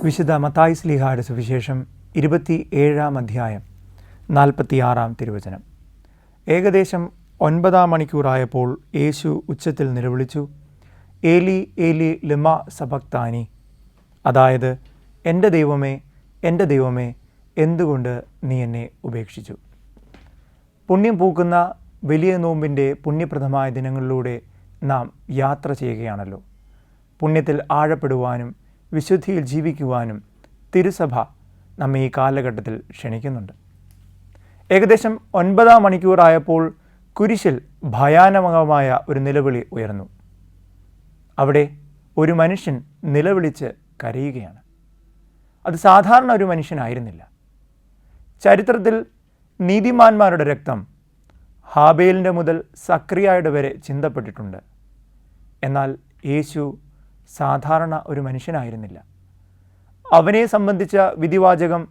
വിശുദ്ധ മത്തായി ശ്ലീഹായുടെ സുവിശേഷം 27-ാം അധ്യായം 46-ാം തിരുവചനം. ഏകദേശം 9-ാം മണിക്കൂറായപ്പോൾ യേശു ഉച്ചത്തിൽ നിലവിളിച്ചു, ഏലി ഏലി ലെമാ സബക്താനി, അതായത് എൻ്റെ ദൈവമേ, എൻ്റെ ദൈവമേ, എന്തുകൊണ്ട് നീ എന്നെ ഉപേക്ഷിച്ചു. പുണ്യം പൂക്കുന്ന വലിയ നോമ്പിൻ്റെ പുണ്യപ്രദമായ ദിനങ്ങളിലൂടെ നാം യാത്ര ചെയ്യുകയാണല്ലോ. പുണ്യത്തിൽ ആഴപ്പെടുവാനും വിശുദ്ധിയിൽ ജീവിക്കുവാനും തിരുസഭ നമ്മെ ഈ കാലഘട്ടത്തിൽ ക്ഷണിക്കുന്നുണ്ട്. ഏകദേശം 9-ാം മണിക്കൂറായപ്പോൾ കുരിശിൽ ഭയാനകമായ ഒരു നിലവിളി ഉയർന്നു. അവിടെ ഒരു മനുഷ്യൻ നിലവിളിച്ച് കരയുകയാണ്. അത് സാധാരണ ഒരു മനുഷ്യനായിരുന്നില്ല. ചരിത്രത്തിൽ നീതിമാന്മാരുടെ രക്തം ഹാബേലിൻ്റെ മുതൽ സക്രിയായുടെ വരെ ചിന്തപ്പെട്ടിട്ടുണ്ട്. എന്നാൽ യേശു സാധാരണ ഒരു മനുഷ്യനായിരുന്നില്ല. അവനെ സംബന്ധിച്ച വിധിവാചകം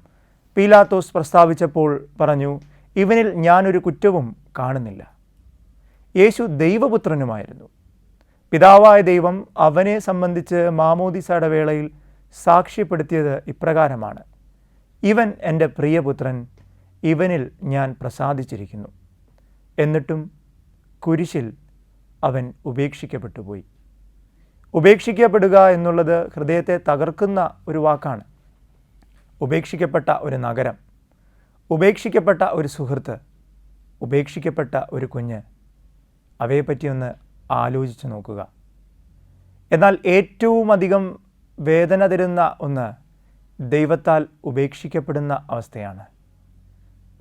പീലാത്തോസ് പ്രസ്താവിച്ചപ്പോൾ പറഞ്ഞു, ഇവനിൽ ഞാനൊരു കുറ്റവും കാണുന്നില്ല. യേശു ദൈവപുത്രനുമായിരുന്നു. പിതാവായ ദൈവം അവനെ സംബന്ധിച്ച് മാമോദിസയുടെ വേളയിൽ സാക്ഷ്യപ്പെടുത്തിയത് ഇപ്രകാരമാണ്: ഇവൻ എൻ്റെ പ്രിയപുത്രൻ, ഇവനിൽ ഞാൻ പ്രസാദിച്ചിരിക്കുന്നു. എന്നിട്ടും കുരിശിൽ അവൻ ഉപേക്ഷിക്കപ്പെട്ടുപോയി. ഉപേക്ഷിക്കപ്പെടുക എന്നുള്ളത് ഹൃദയത്തെ തകർക്കുന്ന ഒരു വാക്കാണ്. ഉപേക്ഷിക്കപ്പെട്ട ഒരു നഗരം, ഉപേക്ഷിക്കപ്പെട്ട ഒരു സുഹൃത്ത്, ഉപേക്ഷിക്കപ്പെട്ട ഒരു കുഞ്ഞ്, അവയെപ്പറ്റിയൊന്ന് ആലോചിച്ച് നോക്കുക. എന്നാൽ ഏറ്റവും അധികം വേദന തരുന്ന ഒന്ന് ദൈവത്താൽ ഉപേക്ഷിക്കപ്പെടുന്ന അവസ്ഥയാണ്.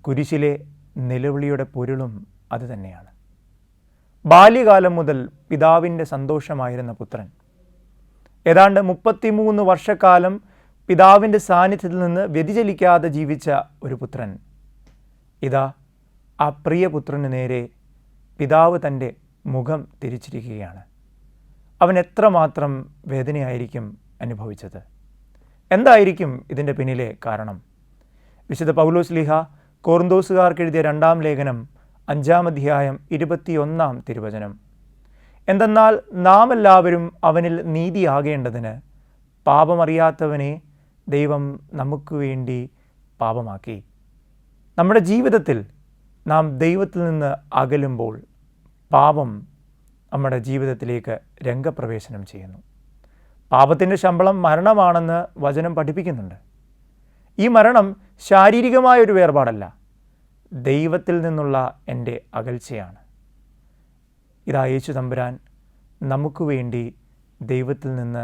കുരിശിലെ നിലവിളിയുടെ പൊരുളും അതുതന്നെയാണ്. ബാല്യകാലം മുതൽ പിതാവിൻ്റെ സന്തോഷമായിരുന്ന പുത്രൻ, ഏതാണ്ട് 33 വർഷക്കാലം പിതാവിൻ്റെ സാന്നിധ്യത്തിൽ നിന്ന് വ്യതിചലിക്കാതെ ജീവിച്ച ഒരു പുത്രൻ, ഇതാ ആ പ്രിയപുത്രന് നേരെ പിതാവ് തൻ്റെ മുഖം തിരിച്ചിരിക്കുകയാണ്. അവൻ എത്രമാത്രം വേദനയായിരിക്കും അനുഭവിച്ചത്? എന്തായിരിക്കും ഇതിൻ്റെ പിന്നിലെ കാരണം? വിശുദ്ധ പൗലോസ് ശ്ലീഹ കൊറിന്തോസുകാർക്ക് എഴുതിയ 2-ാം ലേഖനം 5-ാം അധ്യായം 21-ാം തിരുവചനം: എന്തെന്നാൽ നാം എല്ലാവരും അവനിൽ നീതിയാകേണ്ടതിന് പാപമറിയാത്തവനെ ദൈവം നമുക്ക് വേണ്ടി പാപമാക്കി. നമ്മുടെ ജീവിതത്തിൽ നാം ദൈവത്തിൽ നിന്ന് അകലുമ്പോൾ പാപം നമ്മുടെ ജീവിതത്തിലേക്ക് രംഗപ്രവേശനം ചെയ്യുന്നു. പാപത്തിൻ്റെ ശമ്പളം മരണമാണെന്ന് വചനം പഠിപ്പിക്കുന്നുണ്ട്. ഈ മരണം ശാരീരികമായൊരു വേർപാടല്ല, ദൈവത്തിൽ നിന്നുള്ള എൻ്റെ അകൽച്ചയാണ്. ഇതാ യേശു തമ്പുരാൻ നമുക്ക് വേണ്ടി ദൈവത്തിൽ നിന്ന്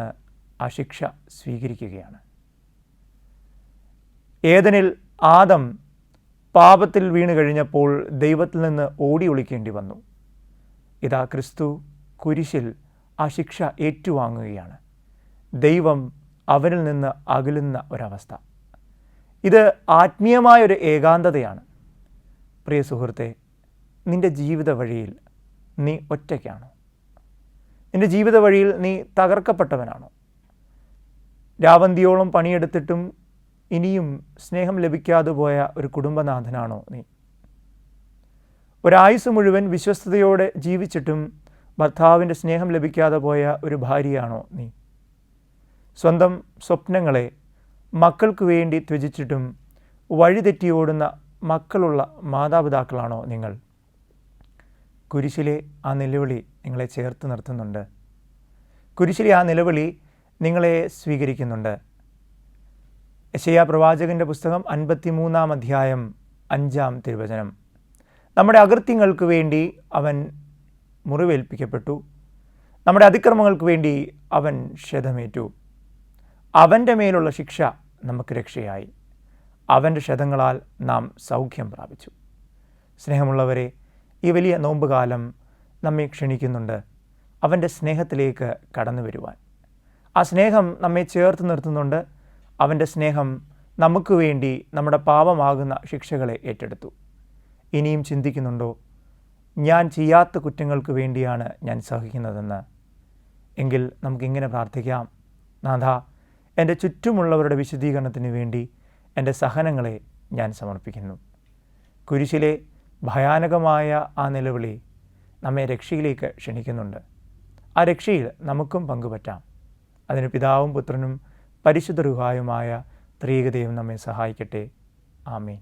ആ ശിക്ഷ സ്വീകരിക്കുകയാണ്. ഏദനിൽ ആദം പാപത്തിൽ വീണ് കഴിഞ്ഞപ്പോൾ ദൈവത്തിൽ നിന്ന് ഓടി ഒളിക്കേണ്ടി വന്നു. ഇതാ ക്രിസ്തു കുരിശിൽ ആ ശിക്ഷ ഏറ്റുവാങ്ങുകയാണ്. ദൈവം അവനിൽ നിന്ന് അകലുന്ന ഒരവസ്ഥ. ഇത് ആത്മീയമായൊരു ഏകാന്തതയാണ്. പ്രിയ സുഹൃത്തെ, നിൻ്റെ ജീവിത വഴിയിൽ നീ ഒറ്റയ്ക്കാണോ? നിൻ്റെ ജീവിത വഴിയിൽ നീ തകർക്കപ്പെട്ടവനാണോ? രാവന്തിയോളം പണിയെടുത്തിട്ടും ഇനിയും സ്നേഹം ലഭിക്കാതെ പോയ ഒരു കുടുംബനാഥനാണോ നീ? ഒരായുസ് മുഴുവൻ വിശ്വസ്തയോടെ ജീവിച്ചിട്ടും ഭർത്താവിൻ്റെ സ്നേഹം ലഭിക്കാതെ പോയ ഒരു ഭാര്യയാണോ നീ? സ്വന്തം സ്വപ്നങ്ങളെ മക്കൾക്ക് വേണ്ടി ത്യജിച്ചിട്ടും വഴിതെറ്റിയോടുന്ന മക്കളുള്ള മാതാപിതാക്കളാണോ നിങ്ങൾ? കുരിശിലെ ആ നിലവിളി നിങ്ങളെ ചേർത്ത് നിർത്തുന്നുണ്ട്. കുരിശിലെ ആ നിലവിളി നിങ്ങളെ സ്വീകരിക്കുന്നുണ്ട്. യെശയ്യാ പ്രവാചകൻ്റെ പുസ്തകം 53-ാം അധ്യായം 5-ാം തിരുവചനം: നമ്മുടെ അകൃത്യങ്ങൾക്ക് വേണ്ടി അവൻ മുറിവേൽപ്പിക്കപ്പെട്ടു, നമ്മുടെ അതിക്രമങ്ങൾക്ക് വേണ്ടി അവൻ ക്ഷതമേറ്റു. അവൻ്റെ മേലുള്ള ശിക്ഷ നമുക്ക് രക്ഷയായി, അവൻ്റെ ക്ഷതങ്ങളാൽ നാം സൗഖ്യം പ്രാപിച്ചു. സ്നേഹമുള്ളവരെ, ഈ വലിയ നോമ്പുകാലം നമ്മെ ക്ഷണിക്കുന്നുണ്ട് അവൻ്റെ സ്നേഹത്തിലേക്ക് കടന്നു വരുവാൻ. ആ സ്നേഹം നമ്മെ ചേർത്ത് നിർത്തുന്നുണ്ട്. അവൻ്റെ സ്നേഹം നമുക്ക് വേണ്ടി നമ്മുടെ പാപമാകുന്ന ശിക്ഷകളെ ഏറ്റെടുത്തു. ഇനിയും ചിന്തിക്കുന്നുണ്ടോ, ഞാൻ ചെയ്യാത്ത കുറ്റങ്ങൾക്ക് വേണ്ടിയാണ് ഞാൻ സഹിക്കുന്നതെന്ന്? എങ്കിൽ നമുക്കിങ്ങനെ പ്രാർത്ഥിക്കാം: നാഥ, എൻ്റെ ചുറ്റുമുള്ളവരുടെ വിശുദ്ധീകരണത്തിന് വേണ്ടി എൻ്റെ സഹനങ്ങളെ ഞാൻ സമർപ്പിക്കുന്നു. കുരിശിലെ ഭയാനകമായ ആ നിലവിളി നമ്മെ രക്ഷയിലേക്ക് ക്ഷണിക്കുന്നുണ്ട്. ആ രക്ഷയിൽ നമുക്കും പങ്കുപറ്റാം. അതിന് പിതാവും പുത്രനും പരിശുദ്ധ റുഹായുമായ ത്രിയേക ദൈവം നമ്മെ സഹായിക്കട്ടെ. ആമേൻ.